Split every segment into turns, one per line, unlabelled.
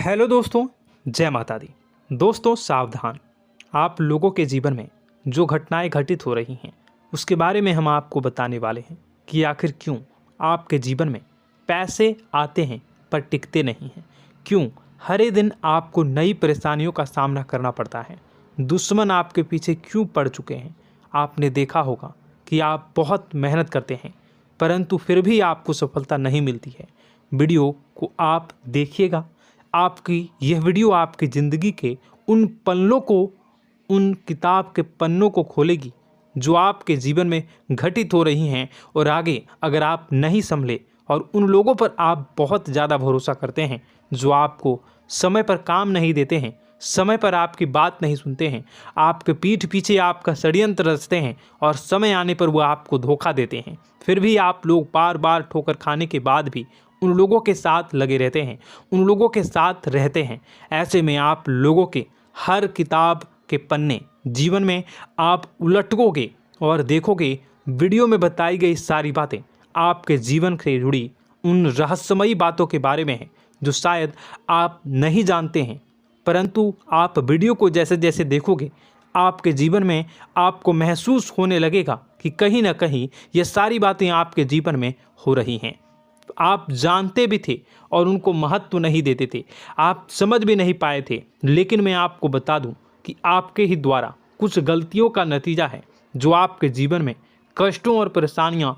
Hello दोस्तों, जय माता दी। दोस्तों सावधान, आप लोगों के जीवन में जो घटनाएं घटित हो रही हैं उसके बारे में हम आपको बताने वाले हैं कि आखिर क्यों आपके जीवन में पैसे आते हैं पर टिकते नहीं हैं। क्यों हर दिन आपको नई परेशानियों का सामना करना पड़ता है। दुश्मन आपके पीछे क्यों पड़ चुके हैं। आपने देखा होगा कि आप बहुत मेहनत करते हैं परंतु फिर भी आपको सफलता नहीं मिलती है। वीडियो को आप देखिएगा। आपकी यह वीडियो आपकी ज़िंदगी के उन पन्नों को, उन किताब के पन्नों को खोलेगी जो आपके जीवन में घटित हो रही हैं। और आगे अगर आप नहीं संभले और उन लोगों पर आप बहुत ज़्यादा भरोसा करते हैं जो आपको समय पर काम नहीं देते हैं, समय पर आपकी बात नहीं सुनते हैं, आपके पीठ पीछे आपका षड्यंत्र रचते हैं और समय आने पर वो आपको धोखा देते हैं, फिर भी आप लोग बार बार ठोकर खाने के बाद भी उन लोगों के साथ लगे रहते हैं, उन लोगों के साथ रहते हैं। ऐसे में आप लोगों के हर किताब के पन्ने जीवन में आप उलटोगे और देखोगे वीडियो में बताई गई सारी बातें आपके जीवन से जुड़ी उन रहस्यमयी बातों के बारे में हैं जो शायद आप नहीं जानते हैं। परंतु आप वीडियो को जैसे जैसे देखोगे आपके जीवन में आपको महसूस होने लगेगा कि कहीं ना कहीं ये सारी बातें आपके जीवन में हो रही हैं। आप जानते भी थे और उनको महत्व नहीं देते थे, आप समझ भी नहीं पाए थे। लेकिन मैं आपको बता दूं कि आपके ही द्वारा कुछ गलतियों का नतीजा है जो आपके जीवन में कष्टों और परेशानियां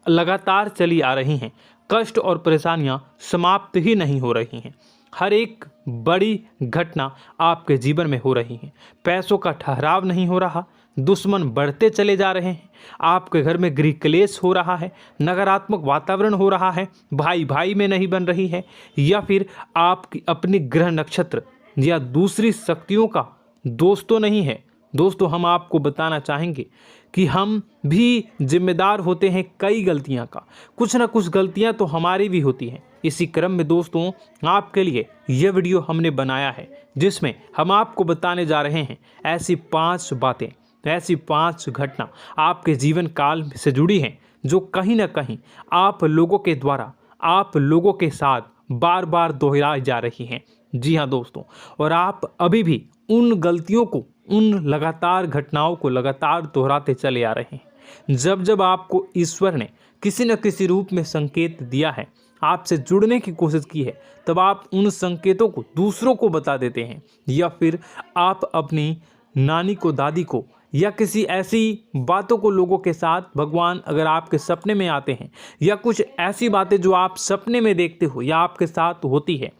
लगातार चली आ रही हैं। कष्ट और परेशानियां समाप्त ही नहीं हो रही हैं। हर एक बड़ी घटना आपके जीवन में हो रही है। पैसों का ठहराव नहीं हो रहा, दुश्मन बढ़ते चले जा रहे हैं, आपके घर में गृह क्लेश हो रहा है, नकारात्मक वातावरण हो रहा है, भाई भाई में नहीं बन रही है, या फिर आपकी अपनी ग्रह नक्षत्र या दूसरी शक्तियों का दोस्तों नहीं है। दोस्तों हम आपको बताना चाहेंगे कि हम भी जिम्मेदार होते हैं कई गलतियां का। कुछ ना कुछ गलतियां तो हमारी भी होती हैं। इसी क्रम में दोस्तों आपके लिए यह वीडियो हमने बनाया है जिसमें हम आपको बताने जा रहे हैं ऐसी 5 बातें, ऐसी 5 घटना आपके जीवन काल से जुड़ी हैं जो कहीं ना कहीं आप लोगों के द्वारा आप लोगों के साथ बार बार दोहराई जा रही हैं। जी हाँ दोस्तों, और आप अभी भी उन गलतियों को, उन लगातार घटनाओं को लगातार दोहराते चले आ रहे हैं। जब जब आपको ईश्वर ने किसी न किसी रूप में संकेत दिया है, आपसे जुड़ने की कोशिश की है, तब आप उन संकेतों को दूसरों को बता देते हैं, या फिर आप अपनी नानी को, दादी को, या किसी ऐसी बातों को लोगों के साथ, भगवान अगर आपके सपने में आते हैं या कुछ ऐसी बातें जो आप सपने में देखते हो या आपके साथ होती है,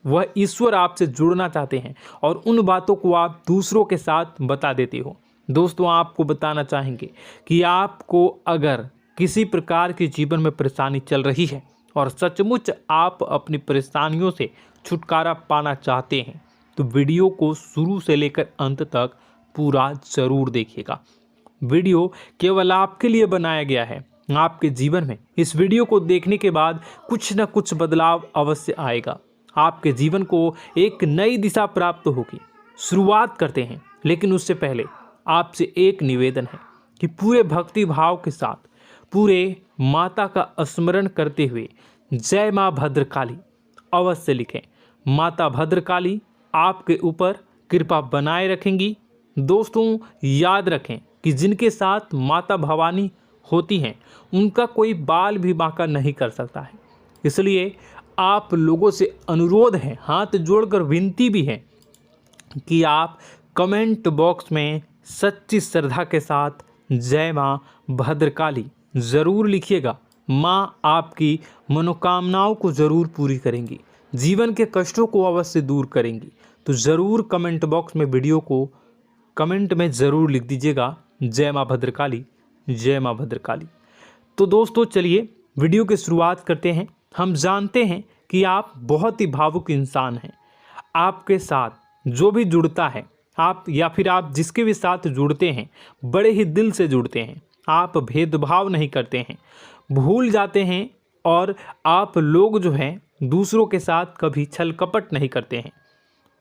वह ईश्वर आपसे जुड़ना चाहते हैं और उन बातों को आप दूसरों के साथ बता देते हो। दोस्तों आपको बताना चाहेंगे कि आपको अगर किसी प्रकार की जीवन में परेशानी चल रही है और सचमुच आप अपनी परेशानियों से छुटकारा पाना चाहते हैं तो वीडियो को शुरू से लेकर अंत तक पूरा ज़रूर देखिएगा। वीडियो केवल आपके लिए बनाया गया है। आपके जीवन में इस वीडियो को देखने के बाद कुछ न कुछ बदलाव अवश्य आएगा। आपके जीवन को एक नई दिशा प्राप्त होगी। शुरुआत करते हैं, लेकिन उससे पहले आपसे एक निवेदन है कि पूरे भक्ति भाव के साथ, पूरे माता का स्मरण करते हुए जय माँ भद्रकाली अवश्य लिखें। माता भद्रकाली आपके ऊपर कृपा बनाए रखेंगी। दोस्तों याद रखें कि जिनके साथ माता भवानी होती हैं उनका कोई बाल भी बांका नहीं कर सकता है। इसलिए आप लोगों से अनुरोध है, हाथ जोड़कर विनती भी है कि आप कमेंट बॉक्स में सच्ची श्रद्धा के साथ जय माँ भद्रकाली ज़रूर लिखिएगा। माँ आपकी मनोकामनाओं को ज़रूर पूरी करेंगी, जीवन के कष्टों को अवश्य दूर करेंगी। तो ज़रूर कमेंट बॉक्स में वीडियो को कमेंट में ज़रूर लिख दीजिएगा जय माँ भद्रकाली, जय माँ भद्रकाली। तो दोस्तों चलिए वीडियो की शुरुआत करते हैं। हम जानते हैं कि आप बहुत ही भावुक इंसान हैं। आपके साथ जो भी जुड़ता है, आप या फिर आप जिसके भी साथ जुड़ते हैं बड़े ही दिल से जुड़ते हैं। आप भेदभाव नहीं करते हैं, भूल जाते हैं, और आप लोग जो हैं दूसरों के साथ कभी छल कपट नहीं करते हैं।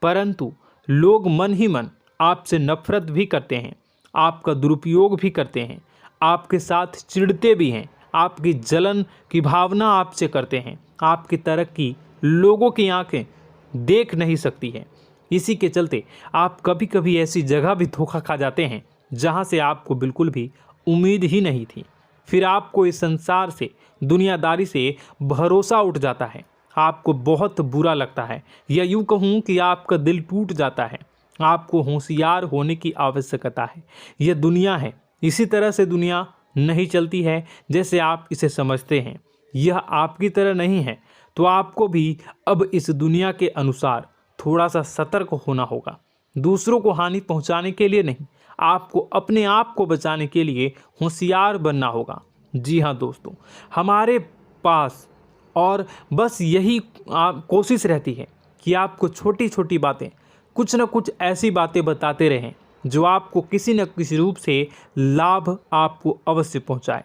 परंतु लोग मन ही मन आपसे नफरत भी करते हैं, आपका दुरुपयोग भी करते हैं, आपके साथ चिढ़ते भी हैं, आपकी जलन की भावना आपसे करते हैं। आपकी तरक्की लोगों की आंखें देख नहीं सकती है। इसी के चलते आप कभी कभी ऐसी जगह भी धोखा खा जाते हैं जहां से आपको बिल्कुल भी उम्मीद ही नहीं थी। फिर आपको इस संसार से, दुनियादारी से भरोसा उठ जाता है। आपको बहुत बुरा लगता है, या यूँ कहूँ कि आपका दिल टूट जाता है। आपको होशियार होने की आवश्यकता है। यह दुनिया है, इसी तरह से दुनिया नहीं चलती है जैसे आप इसे समझते हैं। यह आपकी तरह नहीं है, तो आपको भी अब इस दुनिया के अनुसार थोड़ा सा सतर्क होना होगा। दूसरों को हानि पहुंचाने के लिए नहीं, आपको अपने आप को बचाने के लिए होशियार बनना होगा। जी हाँ दोस्तों, हमारे पास और बस यही कोशिश रहती है कि आपको छोटी छोटी बातें, कुछ न कुछ ऐसी बातें बताते रहें जो आपको किसी न किसी रूप से लाभ आपको अवश्य पहुंचाए,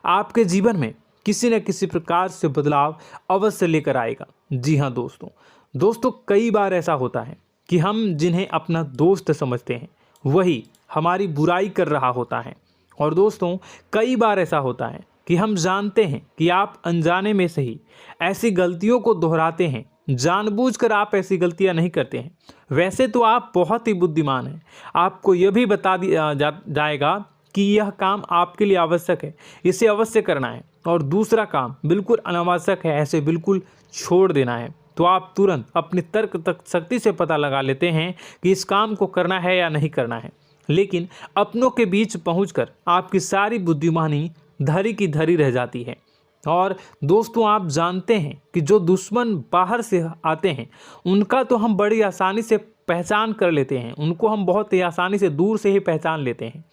आपके जीवन में किसी न किसी प्रकार से बदलाव अवश्य लेकर आएगा। जी हाँ दोस्तों, कई बार ऐसा होता है कि हम जिन्हें अपना दोस्त समझते हैं वही हमारी बुराई कर रहा होता है। और दोस्तों, कई बार ऐसा होता है कि हम जानते हैं कि आप अनजाने में से ही ऐसी गलतियों को दोहराते हैं। जानबूझकर आप ऐसी गलतियां नहीं करते हैं। वैसे तो आप बहुत ही बुद्धिमान हैं। आपको यह भी बता दिया जाएगा कि यह काम आपके लिए आवश्यक है, इसे अवश्य करना है, और दूसरा काम बिल्कुल अनावश्यक है, ऐसे बिल्कुल छोड़ देना है। तो आप तुरंत अपनी तर्क शक्ति से पता लगा लेते हैं कि इस काम को करना है या नहीं करना है। लेकिन अपनों के बीच पहुंचकर आपकी सारी बुद्धिमानी धरी की धरी रह जाती है। और दोस्तों, आप जानते हैं कि जो दुश्मन बाहर से आते हैं उनका तो हम बड़ी आसानी से पहचान कर लेते हैं, उनको हम बहुत ही आसानी से दूर से ही पहचान लेते हैं,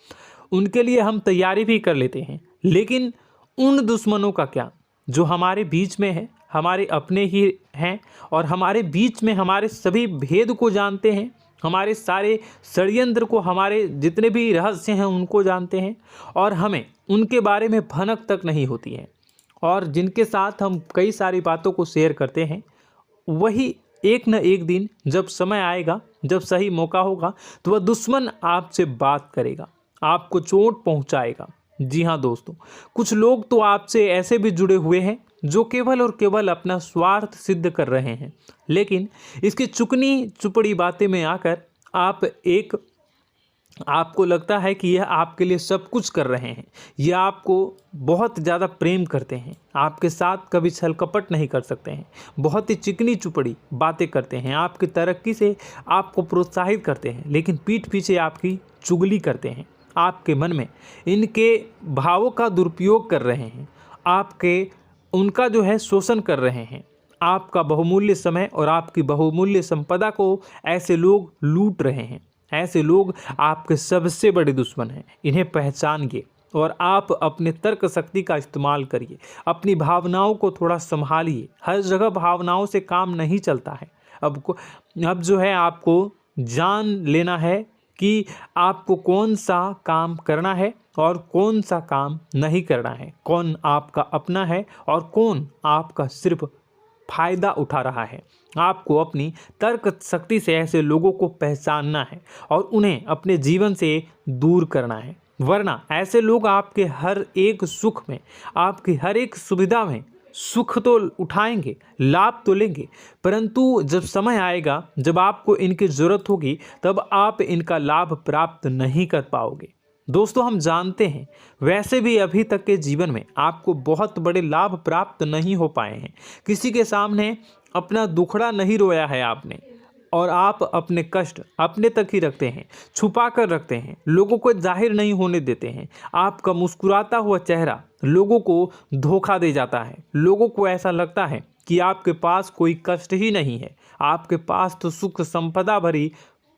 उनके लिए हम तैयारी भी कर लेते हैं। लेकिन उन दुश्मनों का क्या जो हमारे बीच में है, हमारे अपने ही हैं, और हमारे बीच में हमारे सभी भेद को जानते हैं, हमारे सारे षड्यंत्र को, हमारे जितने भी रहस्य हैं उनको जानते हैं, और हमें उनके बारे में भनक तक नहीं होती है, और जिनके साथ हम कई सारी बातों को शेयर करते हैं, वही एक न एक दिन जब समय आएगा, जब सही मौका होगा, तो वह दुश्मन आपसे बात करेगा, आपको चोट पहुंचाएगा। जी हाँ दोस्तों, कुछ लोग तो आपसे ऐसे भी जुड़े हुए हैं जो केवल और केवल अपना स्वार्थ सिद्ध कर रहे हैं। लेकिन इसकी चुकनी चुपड़ी बातें में आकर आपको लगता है कि यह आपके लिए सब कुछ कर रहे हैं, यह आपको बहुत ज़्यादा प्रेम करते हैं, आपके साथ कभी छल कपट नहीं कर सकते हैं, बहुत ही चिकनी चुपड़ी बातें करते हैं, आपकी तरक्की से आपको प्रोत्साहित करते हैं, लेकिन पीठ पीछे आपकी चुगली करते हैं, आपके मन में इनके भावों का दुरुपयोग कर रहे हैं, उनका जो है शोषण कर रहे हैं। आपका बहुमूल्य समय और आपकी बहुमूल्य संपदा को ऐसे लोग लूट रहे हैं। ऐसे लोग आपके सबसे बड़े दुश्मन हैं। इन्हें पहचानिए और आप अपने तर्क शक्ति का इस्तेमाल करिए। अपनी भावनाओं को थोड़ा संभालिए। हर जगह भावनाओं से काम नहीं चलता है। अब जो है आपको जान लेना है कि आपको कौन सा काम करना है और कौन सा काम नहीं करना है, कौन आपका अपना है और कौन आपका सिर्फ फायदा उठा रहा है। आपको अपनी तर्क शक्ति से ऐसे लोगों को पहचानना है और उन्हें अपने जीवन से दूर करना है, वरना ऐसे लोग आपके हर एक सुख में, आपकी हर एक सुविधा में सुख तो उठाएंगे, लाभ तो लेंगे, परंतु जब समय आएगा, जब आपको इनकी ज़रूरत होगी, तब आप इनका लाभ प्राप्त नहीं कर पाओगे। दोस्तों, हम जानते हैं वैसे भी अभी तक के जीवन में आपको बहुत बड़े लाभ प्राप्त नहीं हो पाए हैं। किसी के सामने अपना दुखड़ा नहीं रोया है आपने, और आप अपने कष्ट अपने तक ही रखते हैं, छुपा कर रखते हैं, लोगों को जाहिर नहीं होने देते हैं। आपका मुस्कुराता हुआ चेहरा लोगों को धोखा दे जाता है। लोगों को ऐसा लगता है कि आपके पास कोई कष्ट ही नहीं है, आपके पास तो सुख संपदा भरी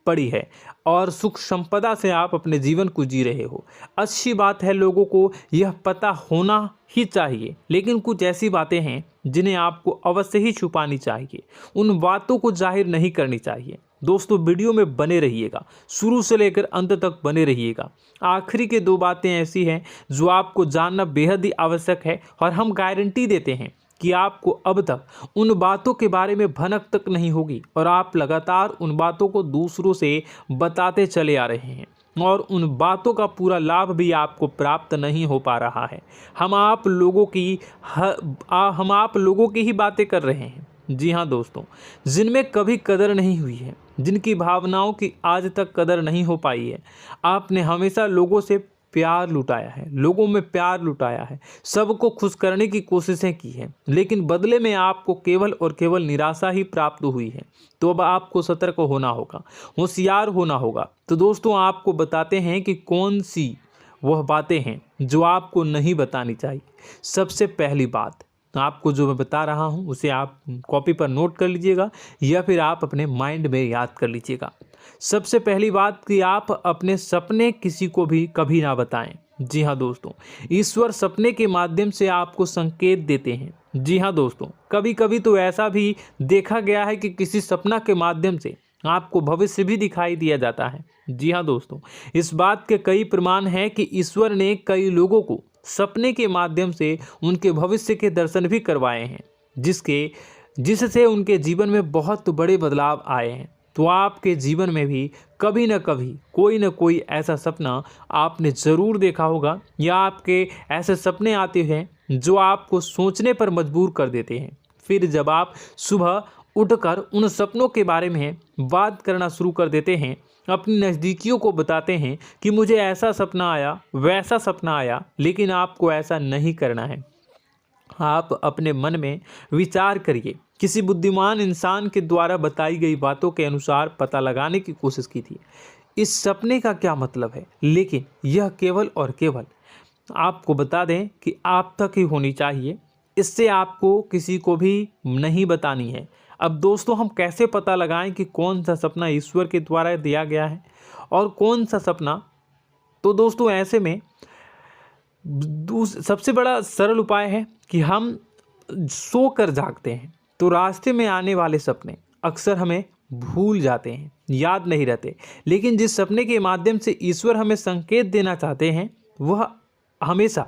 पड़ी है और सुख संपदा से आप अपने जीवन को जी रहे हो। अच्छी बात है, लोगों को यह पता होना ही चाहिए, लेकिन कुछ ऐसी बातें हैं जिन्हें आपको अवश्य ही छुपानी चाहिए। उन बातों को जाहिर नहीं करनी चाहिए। दोस्तों, वीडियो में बने रहिएगा, शुरू से लेकर अंत तक बने रहिएगा। आखिरी के 2 बातें ऐसी हैं जो आपको जानना बेहद ही आवश्यक है, और हम गारंटी देते हैं कि आपको अब तक उन बातों के बारे में भनक तक नहीं होगी, और आप लगातार उन बातों को दूसरों से बताते चले आ रहे हैं, और उन बातों का पूरा लाभ भी आपको प्राप्त नहीं हो पा रहा है। हम आप लोगों की ही बातें कर रहे हैं, जी हाँ दोस्तों, जिनमें कभी कदर नहीं हुई है, जिनकी भावनाओं की आज तक कदर नहीं हो पाई है। आपने हमेशा लोगों से प्यार लुटाया है, लोगों में प्यार लुटाया है, सबको खुश करने की कोशिशें की हैं, लेकिन बदले में आपको केवल और केवल निराशा ही प्राप्त हुई है। तो अब आपको सतर्क होना होगा, होशियार होना होगा। तो दोस्तों, आपको बताते हैं कि कौन सी वह बातें हैं जो आपको नहीं बतानी चाहिए। सबसे पहली बात, आपको जो मैं बता रहा हूं उसे आप कॉपी पर नोट कर लीजिएगा या फिर आप अपने माइंड में याद कर लीजिएगा। सबसे पहली बात कि आप अपने सपने किसी को भी कभी ना बताएं। जी हाँ दोस्तों, ईश्वर सपने के माध्यम से आपको संकेत देते हैं। जी हाँ दोस्तों, कभी कभी तो ऐसा भी देखा गया है कि किसी सपना के माध्यम से आपको भविष्य भी दिखाई दिया जाता है। जी हाँ दोस्तों, इस बात के कई प्रमाण हैं कि ईश्वर ने कई लोगों को सपने के माध्यम से उनके भविष्य के दर्शन भी करवाए हैं, जिससे उनके जीवन में बहुत बड़े बदलाव आए हैं। तो आपके जीवन में भी कभी न कभी कोई न कोई ऐसा सपना आपने ज़रूर देखा होगा, या आपके ऐसे सपने आते हैं जो आपको सोचने पर मजबूर कर देते हैं। फिर जब आप सुबह उठकर उन सपनों के बारे में बात करना शुरू कर देते हैं, अपनी नज़दीकियों को बताते हैं कि मुझे ऐसा सपना आया, वैसा सपना आया, लेकिन आपको ऐसा नहीं करना है। आप अपने मन में विचार करिए। किसी बुद्धिमान इंसान के द्वारा बताई गई बातों के अनुसार पता लगाने की कोशिश की थी इस सपने का क्या मतलब है, लेकिन यह केवल और केवल आपको बता दें कि आप तक ही होनी चाहिए। इससे आपको किसी को भी नहीं बतानी है। अब दोस्तों, हम कैसे पता लगाएं कि कौन सा सपना ईश्वर के द्वारा दिया गया है और कौन सा सपना? तो दोस्तों, ऐसे में सबसे बड़ा सरल उपाय है कि हम सोकर जागते हैं तो रास्ते में आने वाले सपने अक्सर हमें भूल जाते हैं, याद नहीं रहते। लेकिन जिस सपने के माध्यम से ईश्वर हमें संकेत देना चाहते हैं वह हमेशा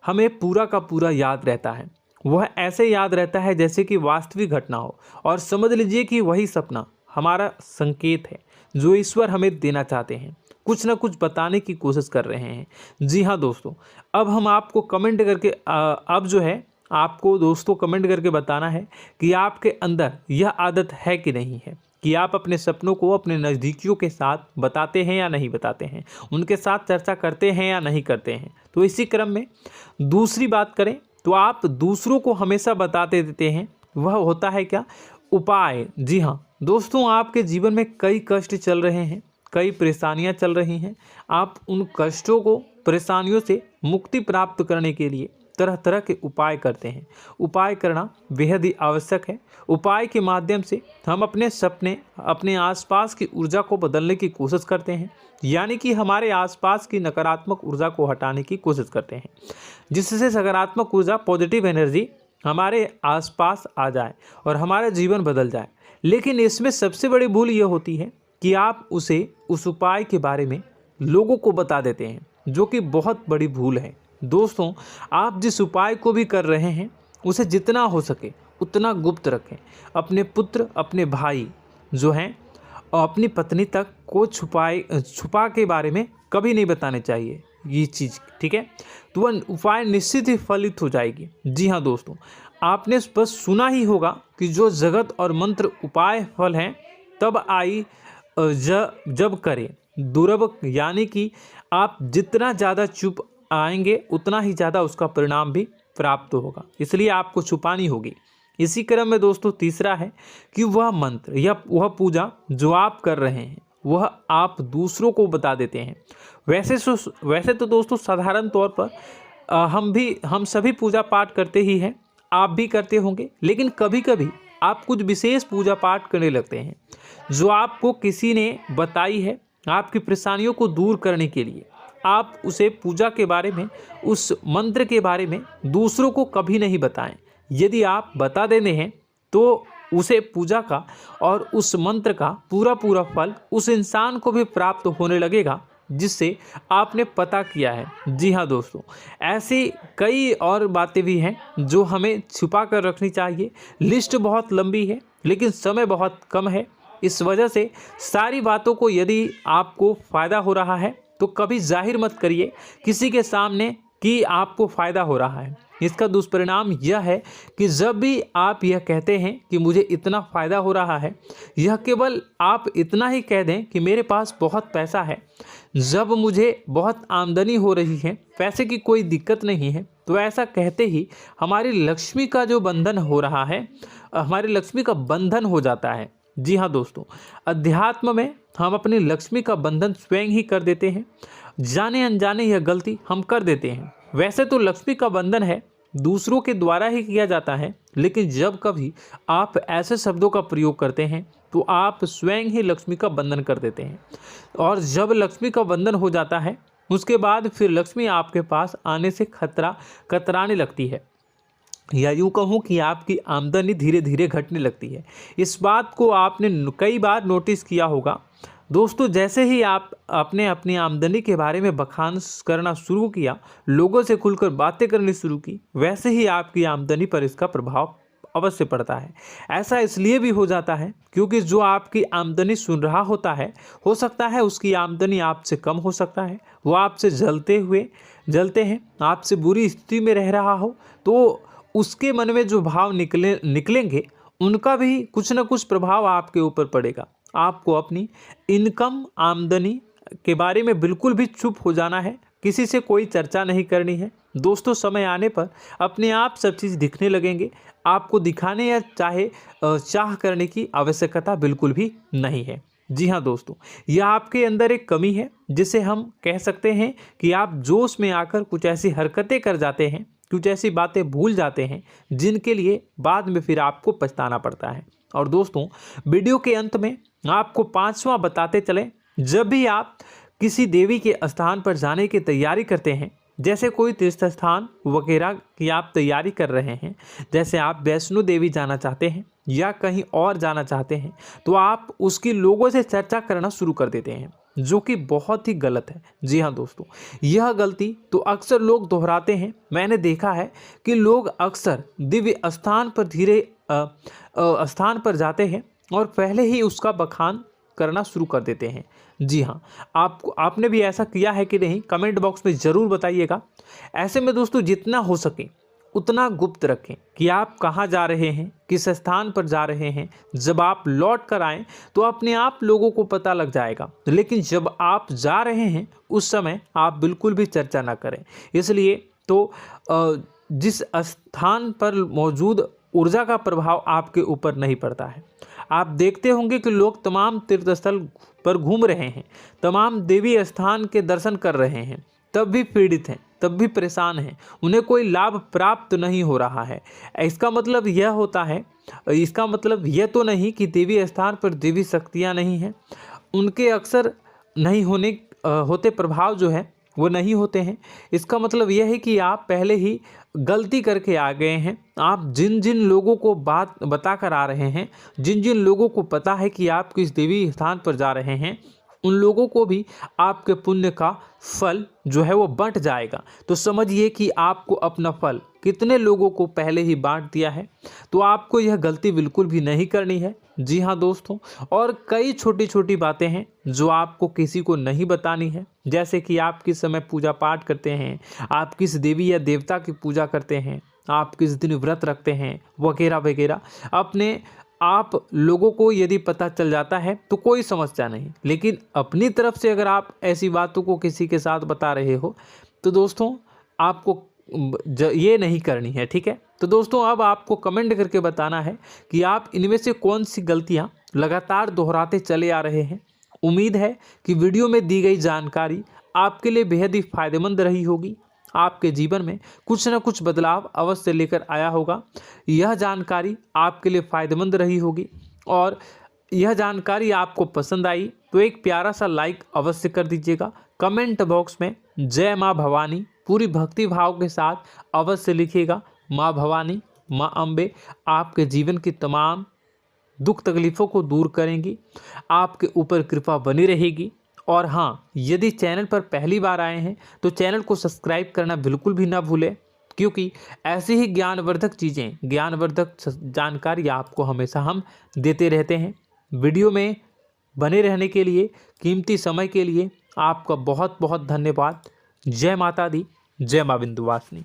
हमें पूरा का पूरा याद रहता है। वह ऐसे याद रहता है जैसे कि वास्तविक घटना हो, और समझ लीजिए कि वही सपना हमारा संकेत है जो ईश्वर हमें देना चाहते हैं, कुछ ना कुछ बताने की कोशिश कर रहे हैं। जी हाँ दोस्तों, अब हम आपको कमेंट करके अब जो है आपको दोस्तों कमेंट करके बताना है कि आपके अंदर यह आदत है कि नहीं है, कि आप अपने सपनों को अपने नज़दीकियों के साथ बताते हैं या नहीं बताते हैं, उनके साथ चर्चा करते हैं या नहीं करते हैं। तो इसी क्रम में दूसरी बात करें तो आप दूसरों को हमेशा बताते देते हैं, वह होता है क्या? उपाय। जी हाँ दोस्तों, आपके जीवन में कई कष्ट चल रहे हैं, कई परेशानियां चल रही हैं। आप उन कष्टों को, परेशानियों से मुक्ति प्राप्त करने के लिए तरह तरह के उपाय करते हैं। उपाय करना बेहद ही आवश्यक है। उपाय के माध्यम से हम अपने सपने, अपने आसपास की ऊर्जा को बदलने की कोशिश करते हैं, यानी कि हमारे आसपास की नकारात्मक ऊर्जा को हटाने की कोशिश करते हैं, जिससे सकारात्मक ऊर्जा, पॉजिटिव एनर्जी हमारे आसपास आ जाए और हमारा जीवन बदल जाए। लेकिन इसमें सबसे बड़ी भूल यह होती है कि आप उस उपाय के बारे में लोगों को बता देते हैं, जो कि बहुत बड़ी भूल है। दोस्तों, आप जिस उपाय को भी कर रहे हैं उसे जितना हो सके उतना गुप्त रखें। अपने पुत्र, अपने भाई जो हैं और अपनी पत्नी तक को छुपा के बारे में कभी नहीं बताने चाहिए ये चीज़, ठीक है? तो वह उपाय निश्चित ही फलित हो जाएगी। जी हाँ दोस्तों, आपने बस सुना ही होगा कि जो जगत और मंत्र उपाय फल हैं तब आई जब करें दुर्लभ, यानी कि आप जितना ज़्यादा चुप आएंगे उतना ही ज़्यादा उसका परिणाम भी प्राप्त होगा, इसलिए आपको छुपानी होगी। इसी क्रम में दोस्तों तीसरा है कि वह मंत्र या वह पूजा जो आप कर रहे हैं वह आप दूसरों को बता देते हैं। वैसे तो दोस्तों साधारण तौर पर हम सभी पूजा पाठ करते ही हैं, आप भी करते होंगे, लेकिन कभी कभी आप कुछ विशेष पूजा पाठ करने लगते हैं जो आपको किसी ने बताई है आपकी परेशानियों को दूर करने के लिए। आप उसे पूजा के बारे में, उस मंत्र के बारे में दूसरों को कभी नहीं बताएं। यदि आप बता देते हैं तो उसे पूजा का और उस मंत्र का पूरा पूरा फल उस इंसान को भी प्राप्त होने लगेगा जिससे आपने पता किया है। जी हाँ दोस्तों, ऐसी कई और बातें भी हैं जो हमें छुपा कर रखनी चाहिए। लिस्ट बहुत लंबी है लेकिन समय बहुत कम है, इस वजह से सारी बातों को यदि आपको फ़ायदा हो रहा है तो कभी जाहिर मत करिए, किसी के सामने कि आपको फ़ायदा हो रहा है। इसका दुष्परिणाम यह है कि जब भी आप यह कहते हैं कि मुझे इतना फ़ायदा हो रहा है, यह केवल आप इतना ही कह दें कि मेरे पास बहुत पैसा है, जब मुझे बहुत आमदनी हो रही है, पैसे की कोई दिक्कत नहीं है, तो ऐसा कहते ही हमारी लक्ष्मी का जो बंधन हो रहा है, हमारी लक्ष्मी का बंधन हो जाता है। जी हाँ दोस्तों, अध्यात्म में हम अपनी लक्ष्मी का बंधन स्वयं ही कर देते हैं। जाने अनजाने यह गलती हम कर देते हैं। वैसे तो लक्ष्मी का बंधन है दूसरों के द्वारा ही किया जाता है, लेकिन जब कभी आप ऐसे शब्दों का प्रयोग करते हैं तो आप स्वयं ही लक्ष्मी का बंधन कर देते हैं। और जब लक्ष्मी का बंधन हो जाता है, उसके बाद फिर लक्ष्मी आपके पास आने से कतराने लगती है, या यूँ कहूँ कि आपकी आमदनी धीरे धीरे घटने लगती है। इस बात को आपने कई बार नोटिस किया होगा दोस्तों। जैसे ही आप अपने अपनी आमदनी के बारे में बखान करना शुरू किया, लोगों से खुलकर बातें करनी शुरू की, वैसे ही आपकी आमदनी पर इसका प्रभाव अवश्य पड़ता है। ऐसा इसलिए भी हो जाता है क्योंकि जो आपकी आमदनी सुन रहा होता है, हो सकता है उसकी आमदनी आपसे कम हो सकता है, वो आपसे जलते हैं, आपसे बुरी स्थिति में रह रहा हो, तो उसके मन में जो भाव निकलेंगे उनका भी कुछ न कुछ प्रभाव आपके ऊपर पड़ेगा। आपको अपनी इनकम आमदनी के बारे में बिल्कुल भी चुप हो जाना है, किसी से कोई चर्चा नहीं करनी है दोस्तों। समय आने पर अपने आप सब चीज़ दिखने लगेंगे। आपको दिखाने या चाह करने की आवश्यकता बिल्कुल भी नहीं है। जी हाँ दोस्तों, यह आपके अंदर एक कमी है, जिसे हम कह सकते हैं कि आप जोश में आकर कुछ ऐसी हरकतें कर जाते हैं, कुछ ऐसी बातें भूल जाते हैं जिनके लिए बाद में फिर आपको पछताना पड़ता है। और दोस्तों, वीडियो के अंत में आपको 5वां बताते चलें, जब भी आप किसी देवी के स्थान पर जाने की तैयारी करते हैं, जैसे कोई तीर्थ स्थान वगैरह की आप तैयारी कर रहे हैं, जैसे आप वैष्णो देवी जाना चाहते हैं या कहीं और जाना चाहते हैं, तो आप उसकी लोगों से चर्चा करना शुरू कर देते हैं, जो कि बहुत ही गलत है। जी हाँ दोस्तों, यह गलती तो अक्सर लोग दोहराते हैं। मैंने देखा है कि लोग अक्सर दिव्य स्थान पर जाते हैं और पहले ही उसका बखान करना शुरू कर देते हैं। जी हाँ, आपने भी ऐसा किया है कि नहीं, कमेंट बॉक्स में ज़रूर बताइएगा। ऐसे में दोस्तों, जितना हो सके उतना गुप्त रखें कि आप कहाँ जा रहे हैं, किस स्थान पर जा रहे हैं। जब आप लौट कर आएँ तो अपने आप लोगों को पता लग जाएगा, लेकिन जब आप जा रहे हैं उस समय आप बिल्कुल भी चर्चा ना करें। इसलिए तो जिस स्थान पर मौजूद ऊर्जा का प्रभाव आपके ऊपर नहीं पड़ता है। आप देखते होंगे कि लोग तमाम तीर्थ स्थल पर घूम रहे हैं, तमाम देवी स्थान के दर्शन कर रहे हैं, तब भी पीड़ित हैं, तब भी परेशान हैं, उन्हें कोई लाभ प्राप्त नहीं हो रहा है। इसका मतलब यह तो नहीं कि देवी स्थान पर देवी शक्तियाँ नहीं हैं, उनके अक्सर नहीं होते प्रभाव जो है वो नहीं होते हैं। इसका मतलब यह है कि आप पहले ही गलती करके आ गए हैं। आप जिन जिन लोगों को बात बता कर आ रहे हैं, जिन जिन लोगों को पता है कि आप किस देवी स्थान पर जा रहे हैं, उन लोगों को भी आपके पुण्य का फल जो है वो बंट जाएगा। तो समझिए कि आपको अपना फल कितने लोगों को पहले ही बांट दिया है। तो आपको यह गलती बिल्कुल भी नहीं करनी है। जी हाँ दोस्तों, और कई छोटी छोटी बातें हैं जो आपको किसी को नहीं बतानी है, जैसे कि आप किस समय पूजा पाठ करते हैं, आप किस देवी या देवता की पूजा करते हैं, आप किस दिन व्रत रखते हैं, वगैरह वगैरह। आप लोगों को यदि पता चल जाता है तो कोई समस्या नहीं, लेकिन अपनी तरफ से अगर आप ऐसी बातों को किसी के साथ बता रहे हो तो दोस्तों आपको ये नहीं करनी है, ठीक है। तो दोस्तों, अब आपको कमेंट करके बताना है कि आप इनमें से कौन सी गलतियां लगातार दोहराते चले आ रहे हैं। उम्मीद है कि वीडियो में दी गई जानकारी आपके लिए बेहद ही फायदेमंद रही होगी, आपके जीवन में कुछ न कुछ बदलाव अवश्य लेकर आया होगा। यह जानकारी आपके लिए फ़ायदेमंद रही होगी और यह जानकारी आपको पसंद आई तो एक प्यारा सा लाइक अवश्य कर दीजिएगा। कमेंट बॉक्स में जय माँ भवानी पूरी भक्ति भाव के साथ अवश्य लिखिएगा। माँ भवानी, माँ अम्बे आपके जीवन की तमाम दुख तकलीफ़ों को दूर करेंगी, आपके ऊपर कृपा बनी रहेगी। और हाँ, यदि चैनल पर पहली बार आए हैं तो चैनल को सब्सक्राइब करना बिल्कुल भी ना भूलें, क्योंकि ऐसी ही ज्ञानवर्धक चीज़ें, ज्ञानवर्धक जानकारी आपको हमेशा हम देते रहते हैं। वीडियो में बने रहने के लिए, कीमती समय के लिए आपका बहुत बहुत धन्यवाद। जय माता दी, जय मां विंध्यवासिनी।